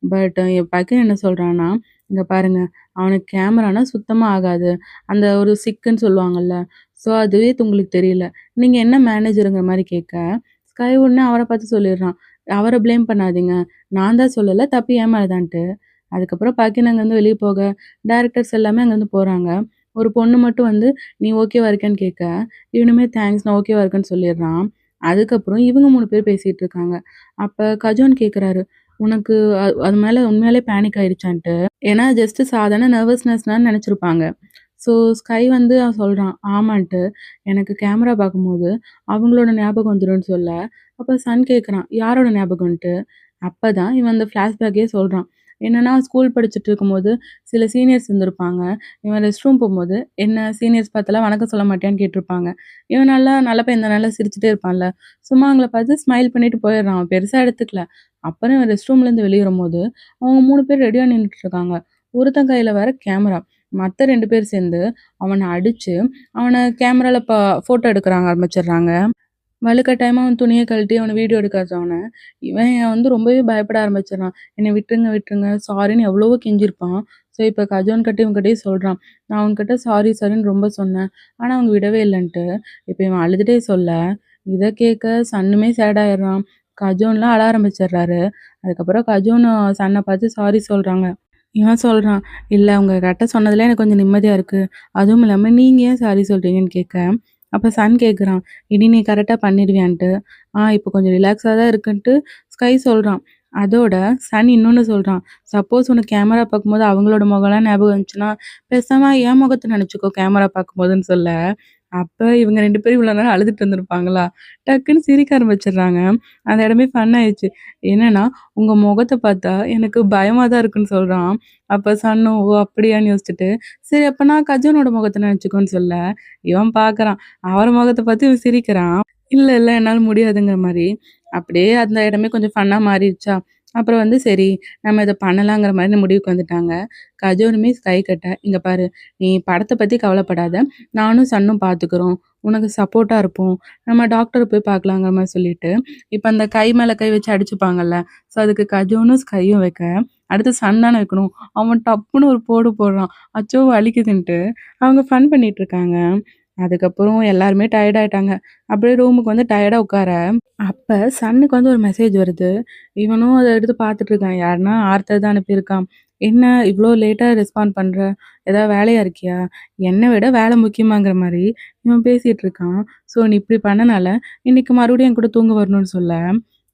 பட் என் பையன் என்ன சொல்றான்னா, "இங்க பாருங்க, அவனுக்கு கேமரானா சுத்தமா ஆகாது. அந்த ஒரு சிக்குன்னு சொல்லுவாங்கல்ல. ஸோ அதுவே உங்களுக்கு தெரியல. நீங்க என்ன மேனேஜருங்கிற மாரி கேட்க, ஸ்கை உடனே அவர பார்த்து சொல்லிடுறான். "அவர ப்ளேம் பண்ணாதீங்க. நான் தான் சொல்லல. தப்பு என் மேல தான்ட்டு." அதுக்கப்புறம் பக்கின் அங்கேருந்து வெளிய போக, டைரக்டர்ஸ் எல்லாமே அங்கேருந்து போறாங்க. ஒரு பொண்ணு மட்டும் வந்து, "நீ ஓகேவா இருக்கேன்னு?" கேட்க, இவனுமே தேங்க்ஸ் நான் ஓகேவா இருக்கேன்னு சொல்லிடுறான். அதுக்கப்புறம் இவங்க 3 பேர் பேசிட்டு இருக்காங்க. அப்ப கஜோன் கேட்குறாரு, "உனக்கு அது மேல உண்மையாலே பேனிக் ஆயிடுச்சான்ட்டு?" ஏன்னா ஜஸ்ட் சாதாரண நர்வஸ்னஸ் தான் நெனச்சிருப்பாங்க. ஸோ ஸ்கை வந்து அவன் சொல்றான், ஆமான்ட்டு. எனக்கு கேமரா பார்க்கும்போது அவங்களோட ஞாபகம் வந்துரும்ன்னு சொல்ல, அப்ப சன் கேட்குறான், யாரோட ஞாபகம்ன்ட்டு. அப்பதான் இவன் அந்த ஃப்ளாஷ்பேக்கே சொல்றான். என்னன்னா ஸ்கூல் படிச்சுட்டு இருக்கும்போது சில சீனியர்ஸ் இருந்திருப்பாங்க. இவன் ரெஸ்ட் ரூம் போம்போது, "என்ன சீனியர்ஸ் பார்த்துலாம் வணக்கம் சொல்ல மாட்டியான்னு?" கேட்டிருப்பாங்க. இவன் நல்ல பையன் தான், நல்லா சிரிச்சுட்டே இருப்பான்ல. சும்மா அவங்கள பார்த்து ஸ்மைல் பண்ணிட்டு போயிடுறான். அவன் பெருசா எடுத்துக்கல. அப்புறம் இவன் ரெஸ்ட் ரூம்லேருந்து வெளிய வரும்போது, அவங்க 3 பேர் ரெடியா நின்னுட்டு இருக்காங்க. ஒருத்தன் கையில வேற கேமரா. மத்த 2 பேர் சேர்ந்து அவன அடிச்சு, அவன கேமரால ஃபோட்டோ எடுக்குறாங்க ஆரம்பிச்சுடுறாங்க. வலுக்கட்டாயமா அவன் துணிய கழட்டி அவன வீடியோ எடுக்க வச்சவன, இவன் வந்து ரொம்பவே பயப்பட ஆரம்பிச்சுடுறான். "என்ன விட்டுருங்க, விட்டுருங்க" சாரின்னு எவ்வளவோ கெஞ்சிருப்பான். ஸோ இப்ப கஜோன் கிட்டயும் இவன்கிட்டயும் சொல்றான். "நான் அவன்கிட்ட சாரி, சாரின்னு ரொம்ப சொன்னேன். ஆனா அவங்க விடவே இல்லன்ட்டு." இப்ப இவன் அழுதுட்டே சொல்ல, இத கேட்க சன்னுமே சேட் ஆயிடுறான். கஜோன்லாம் அழ ஆரம்பிச்சுடுறாரு. அதுக்கப்புறம் கஜோன் சன்ன பார்த்து சாரி சொல்றாங்க. இவன் சொல்றான், "இல்ல உங்ககிட்ட சொன்னதுல எனக்கு கொஞ்சம் நிம்மதியா இருக்கு. அதுவும் இல்லாம நீங்க ஏன் சாரி சொல்றீங்கன்னு?" கேட்க, அப்ப சன் கேட்குறான், "இனி நீ கரெக்ட்டா பண்ணிருவியான்ட்டு?" இப்ப கொஞ்சம் ரிலாக்ஸா தான் இருக்குன்ட்டு ஸ்கை சொல்றான். அதோட சன் இன்னொன்னு சொல்றான், "சப்போஸ் உனக்கு கேமரா பார்க்கும்போது அவங்களோட முகம்லாம் ஞாபகம் வந்துச்சுன்னா, பேசாம என் முகத்த நெனச்சுக்கோ கேமரா பார்க்கும்போதுன்னு" சொல்ல, அப்ப இவங்க 2 பேரும் இவ்வளோ நேரம் அழுதுட்டு இருந்திருப்பாங்களா, டக்குன்னு சிரிக்க ஆரம்பிச்சுடுறாங்க. அந்த இடமே ஃபன் ஆயிடுச்சு. என்னன்னா, "உங்க முகத்த பார்த்தா எனக்கு பயமா தான் இருக்குன்னு" சொல்றான். அப்ப சன்னும், "ஓ! அப்படியான்னு?" யோசிச்சுட்டு, "சரி அப்ப நான் கஜனோட முகத்த நெனச்சுக்கோன்னு" சொல்ல, இவன் பார்க்குறான். அவர் முகத்த பார்த்து இவன் சிரிக்கிறான். "இல்ல, இல்ல என்னால முடியாதுங்கிற" மாரி. அப்படியே அந்த இடமே கொஞ்சம் ஃபன்னா மாறிடுச்சா. அப்புறம் வந்து சரி நம்ம இத பண்ணலாங்கிற மாரி முடிவுக்கு வந்துட்டாங்க. கஜோனுமே ஸ்கை கிட்ட, "இங்க பாரு, நீ படத்த பத்தி கவலைப்படாத. நானும் சன்னும் பார்த்துக்குறோம். உனக்கு சப்போர்ட்டா இருப்போம். நம்ம டாக்டர போய் பார்க்கலாங்கிற" மாரி சொல்லிட்டு, இப்ப அந்த கை மேல கை வச்சு அடிச்சுப்பாங்கல்ல. ஸோ அதுக்கு கஜோனும் ஸ்கையும் வைக்க, அடுத்து சன் தானே வைக்கணும். அவன் டப்புன்னு ஒரு போடு போடுறான். அச்சோ! வலிக்குதுன்ட்டு. அவங்க ஃபன் பண்ணிட்டு இருக்காங்க. அதுக்கப்புறம் எல்லாருமே டயர்ட் ஆயிட்டாங்க. அப்படியே ரூமுக்கு வந்து டயர்டா உட்கார, அப்ப சன்னுக்கு வந்து ஒரு மெசேஜ் வருது. இவனும் அத எடுத்து பார்த்துட்டு இருக்கான். யாருன்னா ஆர்த்தர் தான் அனுப்பியிருக்கான். "என்ன இவ்ளோ லேட்டா ரெஸ்பாண்ட் பண்ற? ஏதாவது வேலையா இருக்கியா?" என்ன விட வேலை முக்கியமாங்கிற மாரி இவன் பேசிட்டு இருக்கான். "ஸோ நீ இப்படி பண்ணனால, இன்னைக்கு மறுபடியும் என் கூட தூங்க வரணும்னு சொல்ல,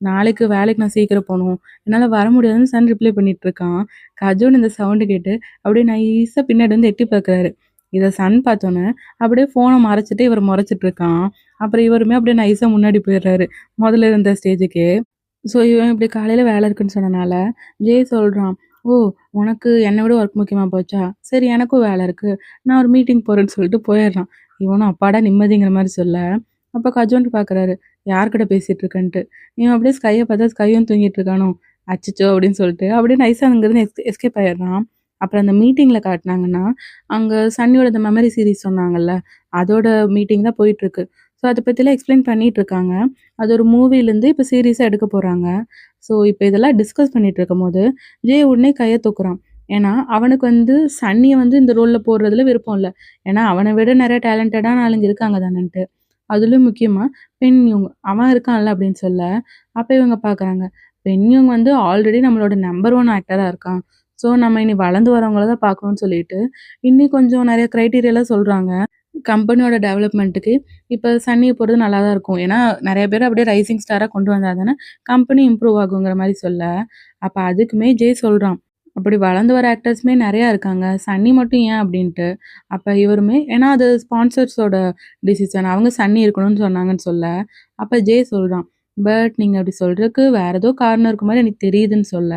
நாளைக்கு வேலைக்கு நான் சீக்கிரம் போணும். என்னால வர முடியாதுன்னு" சன் ரிப்ளை பண்ணிட்டு இருக்கான். கஜுன் இந்த சவுண்ட் கேட்டு அப்படியே நைஸா பின்னாடி வந்து எட்டி பார்க்குறாரு. இத சன் பார்த்தோன்னே, அப்படியே ஃபோன மறைச்சுட்டு இவர மொறச்சிட்டு இருக்கான். அப்புறம் இவருமே அப்படியே நைஸா முன்னாடி போயிடுறாரு. முதல்ல இருந்த ஸ்டேஜுக்கே. ஸோ, இவன் இப்படி காலையில வேலை இருக்குன்னு சொன்னனால, ஜெய் சொல்றான், "ஓ! உனக்கு என்ன விட ஒர்க் முக்கியமா போச்சா? சரி எனக்கும் வேலை இருக்கு. நான் ஒரு மீட்டிங் போறேன்னு" சொல்லிட்டு போயிடுறான். இவனும் அப்பாடா நிம்மதிங்கிற மாரி சொல்ல, அப்ப கஜோன்ட்டு பார்க்குறாரு, யார்கிட்ட பேசிட்டு இருக்கன்ட்டு. இவன் அப்படியே ஸ்கைய பார்த்தா ஸ்கையும் தூங்கிட்டு இருக்கானோ! அச்சச்சோ! அப்படின்னு சொல்லிட்டு அப்படியே நைஸா அங்கருந்து எஸ்கேப் ஆயிடுறான். அப்புறம் அந்த மீட்டிங்ல காட்டுனாங்கன்னா, அங்க சன்னியோட அந்த மெமரி சீரிஸ் சொன்னாங்கல்ல, அதோட மீட்டிங் தான் போயிட்டுருக்கு. ஸோ, அத பத்திலாம் எக்ஸ்பிளைன் பண்ணிட்டு இருக்காங்க. அது ஒரு மூவிலேருந்து இப்ப சீரிஸா எடுக்க போறாங்க. ஸோ, இப்ப இதெல்லாம் டிஸ்கஸ் பண்ணிட்டு இருக்கும்போது, ஜெய் உடனே கைய தூக்குறான். ஏன்னா, அவனுக்கு வந்து சன்னிய வந்து இந்த ரோல்ல போடுறதுல விருப்பம் இல்ல. ஏன்னா, அவன விட நெறைய டேலண்டடான ஆளுங்க இருக்காங்க தானன்ட்டு. அதிலும் முக்கியமா பென்யூங் அவன் இருக்கான்ல அப்படின்னு சொல்ல, அப்ப இவங்க பார்க்குறாங்க. பென்யூங் வந்து ஆல்ரெடி நம்மளோட நம்பர் 1 ஆக்டரா இருக்கான். ஸோ, நம்ம இனி வளர்ந்து வரவங்கள தான் பார்க்கணும்னு சொல்லிட்டு, இன்னி கொஞ்சம் நெறைய கிரைட்டீரியாலாம் சொல்றாங்க. கம்பெனியோட டெவலப்மெண்ட்டுக்கு இப்ப சன்னிய போடுறது நல்லா தான் இருக்கும். ஏன்னா, நெறைய பேர அப்படியே ரைசிங் ஸ்டாரா கொண்டு வந்தா தானே கம்பெனி இம்ப்ரூவ் ஆகுங்கிற மாரி சொல்ல, அப்ப அதுக்குமே ஜெய் சொல்றான். அப்படி வளர்ந்து வர ஆக்டர்ஸுமே நெறையா இருக்காங்க. சன்னி மட்டும் ஏன் அப்படின்ட்டு. அப்ப இவருமே ஏன்னா அது ஸ்பான்சர்ஸோட டிசிஷன். அவங்க சன்னி இருக்கணும்னு சொன்னாங்கன்னு சொல்ல, அப்ப ஜெய் சொல்றான். பட் நீங்க அப்படி சொல்றதுக்கு வேற ஏதோ காரணம் இருக்க மாரி எனக்கு தெரியுதுன்னு சொல்ல,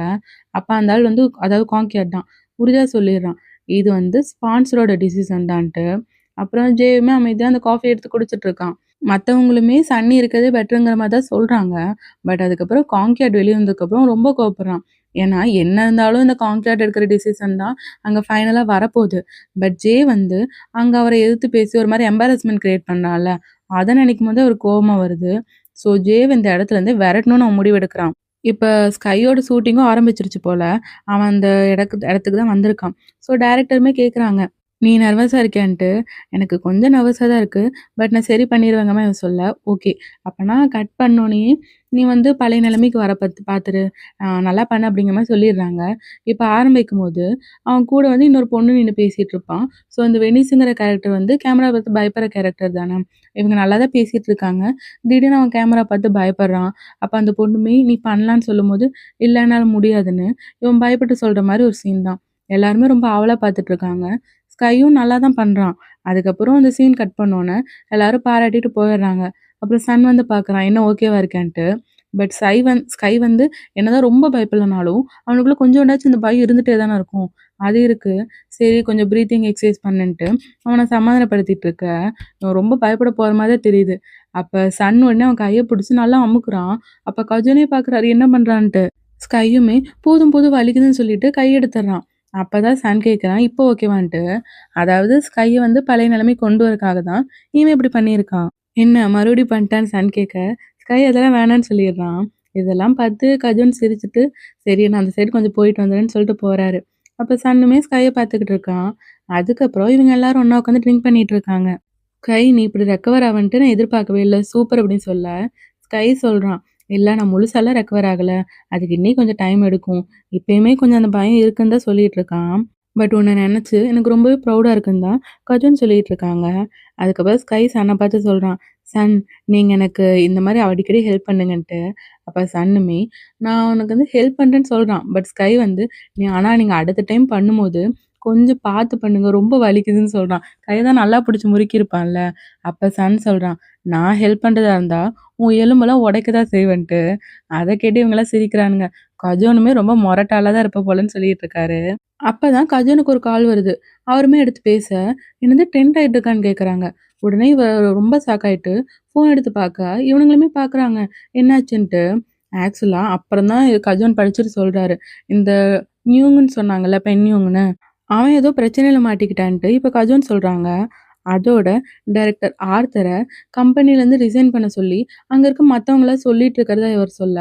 அப்ப அந்த ஆள் வந்து அதாவது கான்கியர் தான். உறுதியா சொல்லிடுறான். இது வந்து ஸ்பான்சரோட டிசிஷன் தான்ட்டு. அப்புறம் ஜேயுமே அமைதியா அந்த காஃபி எடுத்து குடிச்சிட்டு இருக்கான். மத்தவங்களுமே சன்னி இருக்கறதே பெட்டர்ங்கிற மாரி தான் சொல்றாங்க. பட் அதுக்கப்புறம் கான்கியாட் வெளிய வந்ததுக்கப்புறம் ரொம்ப கோவப்படுறான். ஏன்னா, என்ன இருந்தாலும் இந்த கான்கியாட் எடுக்கிற டிசிஷன் தான் அங்க ஃபைனலா வரப்போது. பட் ஜே வந்து அங்க அவர எதிர்த்து பேசி ஒரு மாரி எம்பாரஸ்மென்ட் கிரியேட் பண்ணான்ல, அத நினைக்கும்போதே அவருக்கு கோவமா வருது. ஸோ ஜேவ இந்த இடத்துலருந்து விரட்டணும்னு அவன் முடிவெடுக்கிறான். இப்ப ஸ்கையோட ஷூட்டிங்கும் ஆரம்பிச்சுருச்சு போல. அவன் அந்த இடத்துக்கு தான் வந்திருக்கான். ஸோ டைரக்டருமே கேட்குறாங்க. "நீ நர்வஸா இருக்கியான்ட்டு?" "எனக்கு கொஞ்சம் நர்வஸா தான் இருக்கு. பட் நான் சரி பண்ணிருவேங்க" மாரி அவன் சொல்ல, "ஓகே. அப்பன்னா கட் பண்ணோனயே நீ வந்து பழைய நிலைமைக்கு வர பாத்துரு. நல்லா பண்ணு" அப்படிங்கிற மாரி சொல்லிடுறாங்க. இப்ப ஆரம்பிக்கும்போது, அவன் கூட வந்து இன்னொரு பொண்ணு நின்னு பேசிட்டு இருப்பான். ஸோ இந்த வெனிஸுங்கிற கேரக்டர் வந்து கேமரா பார்த்து பயப்படுற கேரக்டர் தானே. இவங்க நல்லா தான் பேசிட்டு இருக்காங்க. திடீர்னு அவன் கேமரா பார்த்து பயப்படுறான். அப்ப அந்த பொண்ணுமே நீ பண்ணலான்னு சொல்லும்போது, "இல்ல என்னால முடியாதுன்னு" இவன் பயப்பட்டு சொல்ற மாரி ஒரு சீன் தான். எல்லாருமே ரொம்ப ஆவலா பார்த்துட்டு இருக்காங்க. ஸ்கையும் நல்லா தான் பண்றான். அதுக்கப்புறம் அந்த சீன் கட் பண்ணோனே, எல்லாரும் பாராட்டிட்டு போயிடுறாங்க. அப்புறம் சன் வந்து பார்க்குறான், என்ன ஓகேவா இருக்கான்ட்டு. பட் ஸ்கை வந்து என்னதான் ரொம்ப பயப்படலனாலும், அவனுக்குள்ள கொஞ்சோண்டாச்சும் இந்த பயம் இருந்துட்டே தானே இருக்கும். அது இருக்கு. சரி கொஞ்சம் பிரீத்திங் எக்சர்சைஸ் பண்ணுன்ட்டு, அவன சமாதானப்படுத்திட்டு இருக்க, இவன் ரொம்ப பயப்பட போற மாரி தான் தெரியுது. அப்ப சன் உடனே அவன் கைய பிடிச்சு நல்லா அமுக்குறான். அப்ப கஜுனே பார்க்குறாரு என்ன பண்றான்ட்டு. ஸ்கையுமே போதும் போதும் வலிக்குதுன்னு சொல்லிட்டு கை எடுத்துடுறான். அப்பதான் சன் கேட்குறான், இப்போ ஓகேவான்ட்டு. அதாவது ஸ்கைய வந்து பழைய நிலைமைக்கு கொண்டு வரக்காக தான் இவன் இப்படி பண்ணியிருக்கான். என்ன மறுபடியும் பண்ணிட்டான்னு சன் கேட்க, ஸ்கை அதெல்லாம் வேணான்னு சொல்லிடுறான். இதெல்லாம் பார்த்து கஜுன் சிரிச்சுட்டு, சரி நான் அந்த சைடு கொஞ்சம் போயிட்டு வந்துடுறேன்னு சொல்லிட்டு போறாரு. அப்ப சன்னுமே ஸ்கைய பார்த்துக்கிட்டு இருக்கான். அதுக்கப்புறம் இவங்க எல்லாரும் ஒண்ணா உட்காந்து ட்ரிங்க் பண்ணிட்டு இருக்காங்க. ஸ்கை நீ இப்படி ரெக்கவர் ஆவன்ட்டு நான் எதிர்பார்க்கவே இல்ல. சூப்பர் அப்படின்னு சொல்ல, ஸ்கை சொல்றான். இல்ல நான் முழுசாலாம் ரெக்கவர் ஆகல. அதுக்கு இன்னும் கொஞ்சம் டைம் எடுக்கும். இப்பயுமே கொஞ்சம் அந்த பயம் இருக்குன்னு தான் சொல்லிட்டு இருக்கான். பட் உன்ன நெனச்சு எனக்கு ரொம்பவே ப்ரௌடா இருக்குன்னு தான் கஜுன் சொல்லிட்டு இருக்காங்க. அதுக்கப்புறம் ஸ்கை சன்ன பார்த்து சொல்றான். சன் நீங்க எனக்கு இந்த மாரி அடிக்கடி ஹெல்ப் பண்ணுங்கன்ட்டு. அப்ப சன்னுமே நான் உனக்கு வந்து ஹெல்ப் பண்றேன்னு சொல்றான். பட் ஸ்கை வந்து ஆனா நீங்க அடுத்த டைம் பண்ணும்போது கொஞ்சம் பார்த்து பண்ணுங்க. ரொம்ப வலிக்குதுன்னு சொல்றான். கைய தான் நல்லா பிடிச்சு முறுக்கியிருப்பான்ல. அப்ப சன் சொல்றான். நான் ஹெல்ப் பண்றதா இருந்தா, உன் எலும்பெல்லாம் உடைக்க தான் செய்வேன்ட்டு. அத கேட்டு இவங்கலாம் சிரிக்கிறானுங்க. கஜோனுமே ரொம்ப மொரட்டாளா தான் இருப்ப போலன்னு சொல்லிட்டு இருக்காரு. அப்பதான் கஜனுக்கு ஒரு கால் வருது. அவருமே எடுத்து பேச, "என்னது டென்ட் ஆயிட்டு இருக்கான்னு?" கேட்குறாங்க. உடனே இவ ரொம்ப ஷாக் ஆயிட்டு, ஃபோன் எடுத்து பாக்க, இவனுங்களுமே பாக்குறாங்க, என்னாச்சுன்ட்டு. ஆக்சுவலா அப்புறம் தான் கஜோன் படிச்சுட்டு சொல்றாரு. இந்த நியூங்ன்னு சொன்னாங்கல்ல, பென்யூங்ன்னு. அவன் ஏதோ பிரச்சனையில மாட்டிக்கிட்டான்ட்டு இப்ப கஜோன் சொல்றாங்க. அதோட டைரக்டர் ஆர்தர கம்பெனிலேருந்து ரிசைன் பண்ண சொல்லி, அங்க இருக்க மத்தவங்கலாம் சொல்லிட்டு இருக்கிறதா இவர் சொல்ல,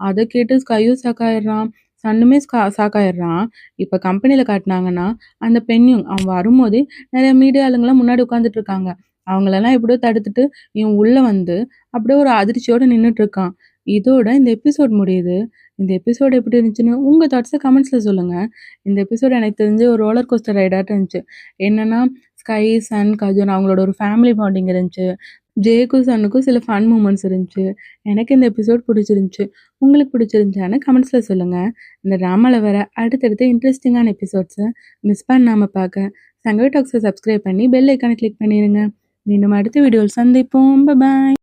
அத கேட்டு ஸ்கையும் ஷாக் ஆயிடுறான். சன்னுமே ஷாக் ஆயிடுறான். இப்ப கம்பெனில காட்டுனாங்கன்னா, அந்த பெண்ணும் அவன் வரும்போதே நெறைய மீடியா ஆளுங்கலாம் முன்னாடி உட்காந்துட்டு இருக்காங்க. அவங்களலாம் எப்படியோ தடுத்துட்டு, இவன் உள்ள வந்து அப்படியே ஒரு அதிர்ச்சியோட நின்னுட்டு இருக்கான். இதோட இந்த எபிசோட் முடியுது. இந்த எபிசோட் எப்படி இருந்துச்சுன்னு உங்க தாட்ஸ கமெண்ட்ஸ்ல சொல்லுங்க. இந்த எபிசோட் எனக்கு தெரிஞ்சு ஒரு ரோலர் கோஸ்டர் ரைடாட்டம் இருந்துச்சு. என்னன்னா, ஸ்கை, சன், கஜுன் அவங்களோட ஒரு ஃபேமிலி பாண்டிங் இருந்துச்சு. ஜேக்கும், சன்னுக்கும் சில ஃபன் மூமெண்ட்ஸ் இருந்துச்சு. எனக்கு இந்த எபிசோட் பிடிச்சிருந்துச்சு. உங்களுக்கு பிடிச்சிருந்துச்சான்னு கமெண்ட்ஸ்ல சொல்லுங்க. இந்த ட்ராமால வர அடுத்தடுத்த இன்ட்ரெஸ்டிங்கான எபிசோட்ஸ மிஸ் பண்ணாம பார்க்க சங்கவி டாக்ஸை சப்ஸ்கிரைப் பண்ணி பெல் ஐக்கான கிளிக் பண்ணிருங்க. மீண்டும் அடுத்த வீடியோவில் சந்திப்போம். பாய்.